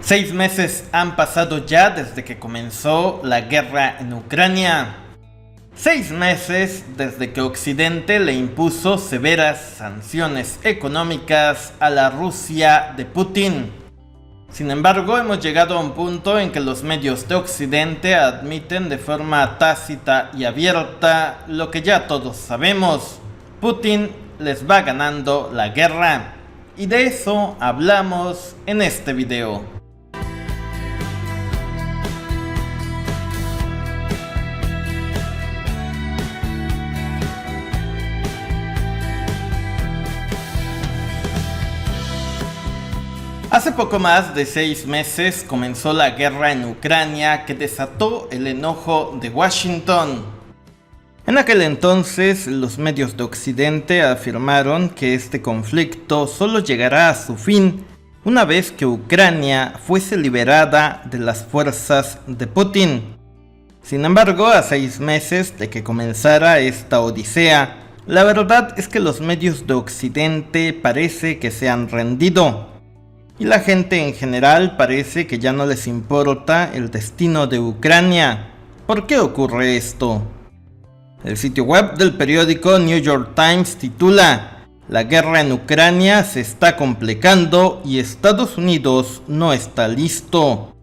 6 meses han pasado ya desde que comenzó la guerra en Ucrania. 6 meses desde que Occidente le impuso severas sanciones económicas a la Rusia de Putin. Sin embargo, hemos llegado a un punto en que los medios de Occidente admiten de forma tácita y abierta lo que ya todos sabemos: Putin les va ganando la guerra. Y de eso hablamos en este video. Hace poco más de 6 meses comenzó la guerra en Ucrania, que desató el enojo de Washington. En aquel entonces, los medios de Occidente afirmaron que este conflicto solo llegará a su fin una vez que Ucrania fuese liberada de las fuerzas de Putin. Sin embargo, a 6 meses de que comenzara esta odisea, la verdad es que los medios de Occidente parece que se han rendido. Y la gente en general parece que ya no les importa el destino de Ucrania. ¿Por qué ocurre esto? El sitio web del periódico New York Times titula: "La guerra en Ucrania se está complicando y Estados Unidos no está listo".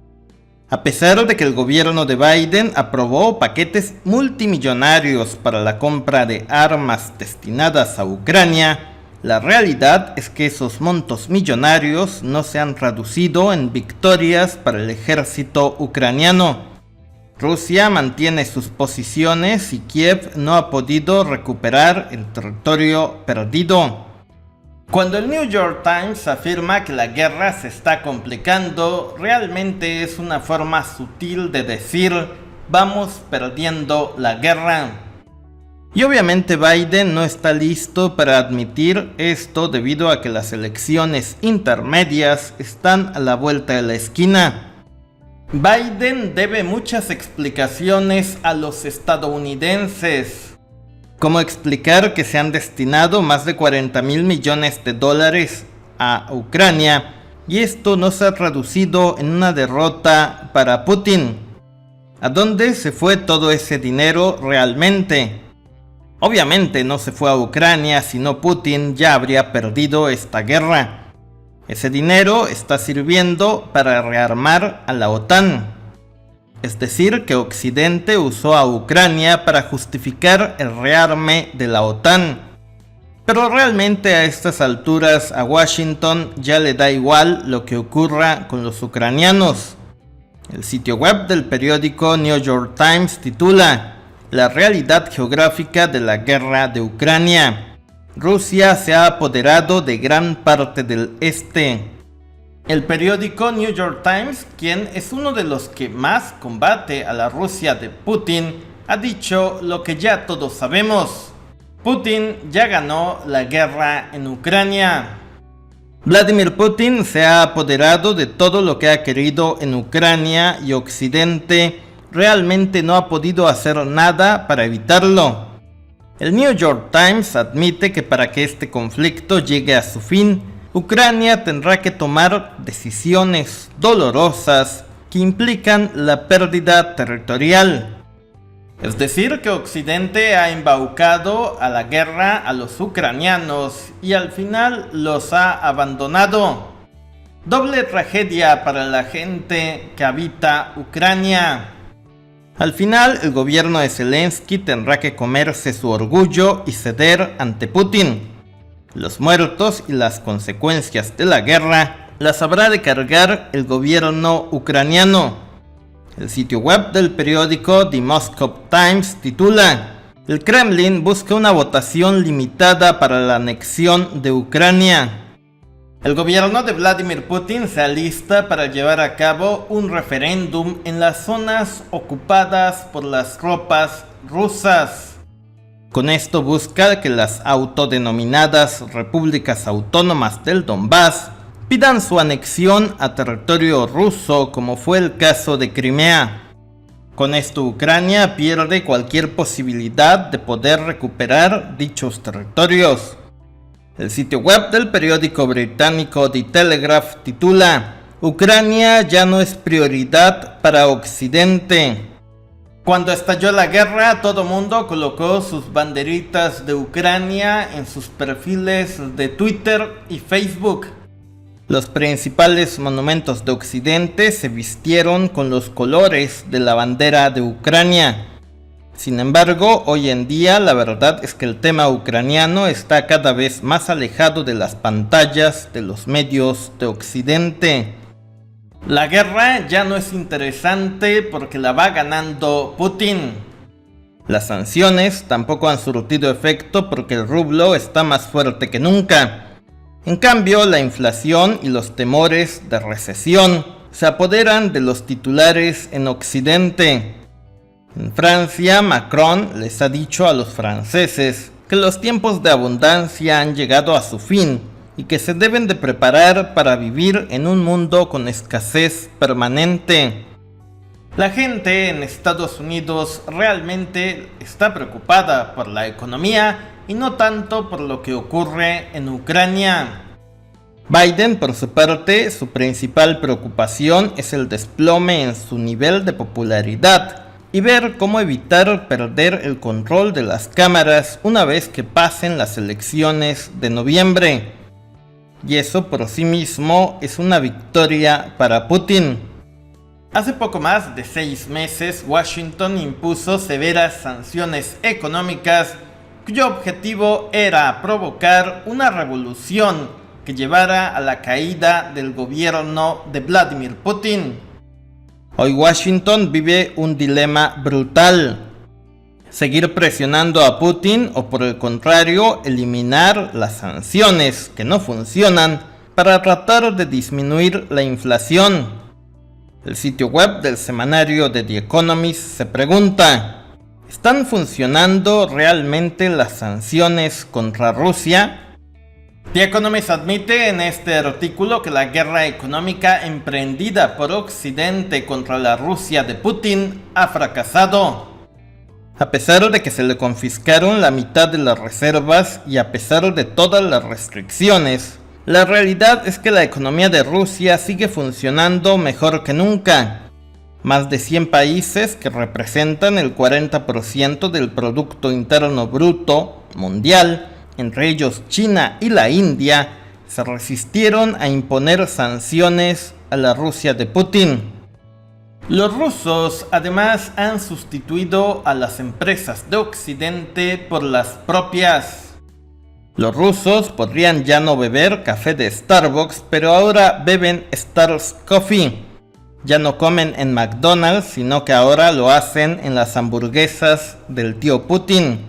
A pesar de que el gobierno de Biden aprobó paquetes multimillonarios para la compra de armas destinadas a Ucrania, la realidad es que esos montos millonarios no se han traducido en victorias para el ejército ucraniano. Rusia mantiene sus posiciones y Kiev no ha podido recuperar el territorio perdido. Cuando el New York Times afirma que la guerra se está complicando, realmente es una forma sutil de decir: vamos perdiendo la guerra. Y obviamente Biden no está listo para admitir esto debido a que las elecciones intermedias están a la vuelta de la esquina. Biden debe muchas explicaciones a los estadounidenses. ¿Cómo explicar que se han destinado más de $40,000 millones a Ucrania y esto no se ha traducido en una derrota para Putin? ¿A dónde se fue todo ese dinero realmente? Obviamente no se fue a Ucrania, sino Putin ya habría perdido esta guerra. Ese dinero está sirviendo para rearmar a la OTAN. Es decir, que Occidente usó a Ucrania para justificar el rearme de la OTAN. Pero realmente a estas alturas a Washington ya le da igual lo que ocurra con los ucranianos. El sitio web del periódico New York Times titula: "La realidad geográfica de la guerra de Ucrania. Rusia se ha apoderado de gran parte del este". El periódico New York Times, quien es uno de los que más combate a la Rusia de Putin, ha dicho lo que ya todos sabemos: Putin ya ganó la guerra en Ucrania. Vladimir Putin se ha apoderado de todo lo que ha querido en Ucrania y Occidente realmente no ha podido hacer nada para evitarlo. El New York Times admite que para que este conflicto llegue a su fin, Ucrania tendrá que tomar decisiones dolorosas que implican la pérdida territorial. Es decir, que Occidente ha embaucado a la guerra a los ucranianos y al final los ha abandonado. Doble tragedia para la gente que habita Ucrania. Al final, el gobierno de Zelensky tendrá que comerse su orgullo y ceder ante Putin. Los muertos y las consecuencias de la guerra las habrá de cargar el gobierno ucraniano. El sitio web del periódico The Moscow Times titula: "El Kremlin busca una votación limitada para la anexión de Ucrania". El gobierno de Vladimir Putin se alista para llevar a cabo un referéndum en las zonas ocupadas por las tropas rusas. Con esto busca que las autodenominadas repúblicas autónomas del Donbass pidan su anexión a territorio ruso, como fue el caso de Crimea. Con esto Ucrania pierde cualquier posibilidad de poder recuperar dichos territorios. El sitio web del periódico británico The Telegraph titula: Ucrania ya no es prioridad para Occidente. Cuando estalló la guerra, todo mundo colocó sus banderitas de Ucrania en sus perfiles de Twitter y Facebook. Los principales monumentos de Occidente se vistieron con los colores de la bandera de Ucrania. Sin embargo, hoy en día la verdad es que el tema ucraniano está cada vez más alejado de las pantallas de los medios de Occidente. La guerra ya no es interesante porque la va ganando Putin. Las sanciones tampoco han surtido efecto porque el rublo está más fuerte que nunca. En cambio, la inflación y los temores de recesión se apoderan de los titulares en Occidente. En Francia, Macron les ha dicho a los franceses que los tiempos de abundancia han llegado a su fin y que se deben de preparar para vivir en un mundo con escasez permanente. La gente en Estados Unidos realmente está preocupada por la economía y no tanto por lo que ocurre en Ucrania. Biden, por su parte, su principal preocupación es el desplome en su nivel de popularidad y ver cómo evitar perder el control de las cámaras una vez que pasen las elecciones de noviembre. Y eso por sí mismo es una victoria para Putin. Hace poco más de 6 meses, Washington impuso severas sanciones económicas cuyo objetivo era provocar una revolución que llevara a la caída del gobierno de Vladimir Putin. Hoy Washington vive un dilema brutal: seguir presionando a Putin o por el contrario eliminar las sanciones que no funcionan para tratar de disminuir la inflación. El sitio web del semanario de The Economist se pregunta: ¿están funcionando realmente las sanciones contra Rusia? The Economist admite en este artículo que la guerra económica emprendida por Occidente contra la Rusia de Putin ha fracasado. A pesar de que se le confiscaron la mitad de las reservas y a pesar de todas las restricciones, la realidad es que la economía de Rusia sigue funcionando mejor que nunca. Más de 100 países que representan el 40% del Producto Interno Bruto mundial, entre ellos China y la India, se resistieron a imponer sanciones a la Rusia de Putin. Los rusos además han sustituido a las empresas de Occidente por las propias. Los rusos podrían ya no beber café de Starbucks, pero ahora beben Stars Coffee. Ya no comen en McDonald's, sino que ahora lo hacen en las hamburguesas del tío Putin.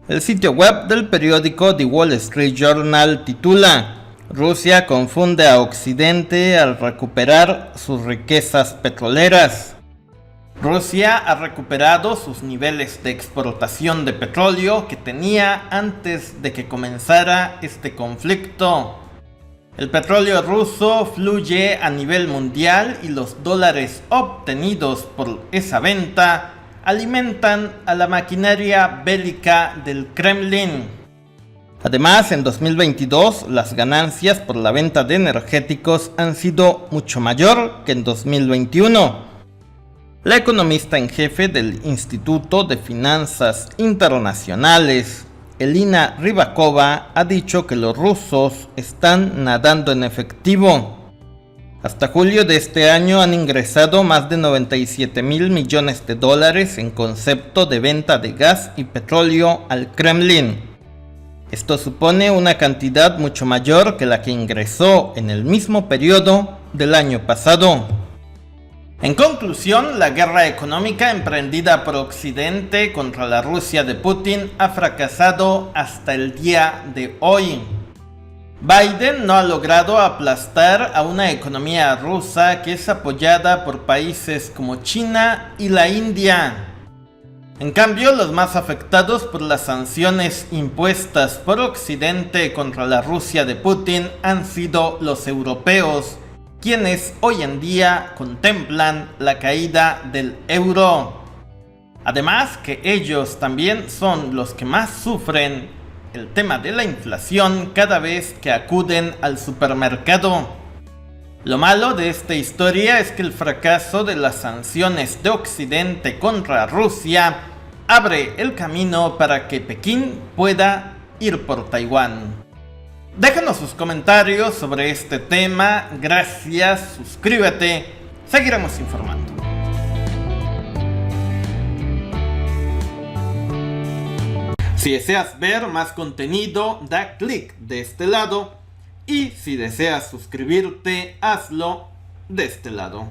El sitio web del periódico The Wall Street Journal titula: Rusia confunde a Occidente al recuperar sus riquezas petroleras. Rusia ha recuperado sus niveles de exportación de petróleo que tenía antes de que comenzara este conflicto. El petróleo ruso fluye a nivel mundial y los dólares obtenidos por esa venta alimentan a la maquinaria bélica del Kremlin. Además, en 2022 las ganancias por la venta de energéticos han sido mucho mayor que en 2021. La economista en jefe del Instituto de Finanzas Internacionales, Elina Rybakova, ha dicho que los rusos están nadando en efectivo. Hasta julio de este año han ingresado más de 97 mil millones de dólares en concepto de venta de gas y petróleo al Kremlin. Esto supone una cantidad mucho mayor que la que ingresó en el mismo periodo del año pasado. En conclusión, la guerra económica emprendida por Occidente contra la Rusia de Putin ha fracasado hasta el día de hoy. Biden no ha logrado aplastar a una economía rusa que es apoyada por países como China y la India. En cambio, los más afectados por las sanciones impuestas por Occidente contra la Rusia de Putin han sido los europeos, quienes hoy en día contemplan la caída del euro. Además que ellos también son los que más sufren el tema de la inflación cada vez que acuden al supermercado. Lo malo de esta historia es que el fracaso de las sanciones de Occidente contra Rusia abre el camino para que Pekín pueda ir por Taiwán. Déjanos sus comentarios sobre este tema, gracias, suscríbete, seguiremos informando. Si deseas ver más contenido, da clic de este lado. Y si deseas suscribirte, hazlo de este lado.